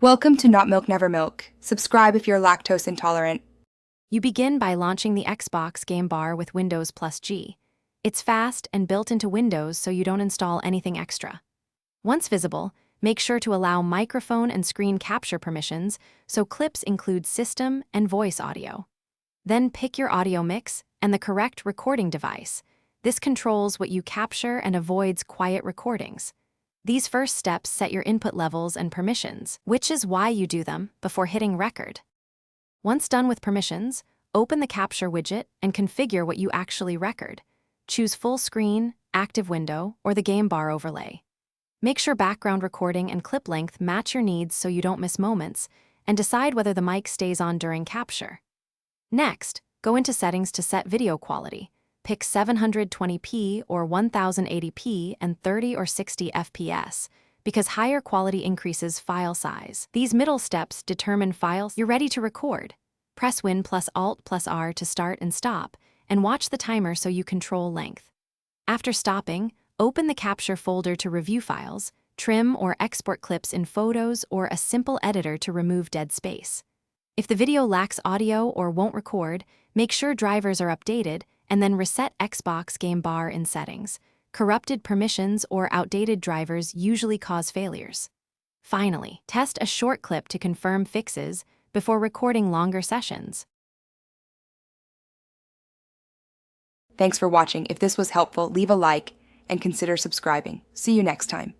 Welcome to Not Milk Never Milk. Subscribe if you're lactose intolerant. You begin by launching the Xbox Game Bar with Windows plus G. It's fast and built into Windows so you don't install anything extra. Once visible, make sure to allow microphone and screen capture permissions so clips include system and voice audio. Then pick your audio mix and the correct recording device. This controls what you capture and avoids quiet recordings. These first steps set your input levels and permissions, which is why you do them before hitting record. Once done with permissions, open the capture widget and configure what you actually record. Choose full screen, active window, or the game bar overlay. Make sure background recording and clip length match your needs so you don't miss moments, and decide whether the mic stays on during capture. Next, go into settings to set video quality. Pick 720p or 1080p and 30 or 60 FPS, because higher quality increases file size. These middle steps determine files you're ready to record. Press Win plus Alt plus R to start and stop, and watch the timer so you control length. After stopping, open the capture folder to review files, trim or export clips in Photos or a simple editor to remove dead space. If the video lacks audio or won't record, make sure drivers are updated and then reset Xbox Game Bar in settings. Corrupted permissions or outdated drivers usually cause failures. Finally, test a short clip to confirm fixes before recording longer sessions. Thanks for watching. If this was helpful, leave a like and consider subscribing. See you next time.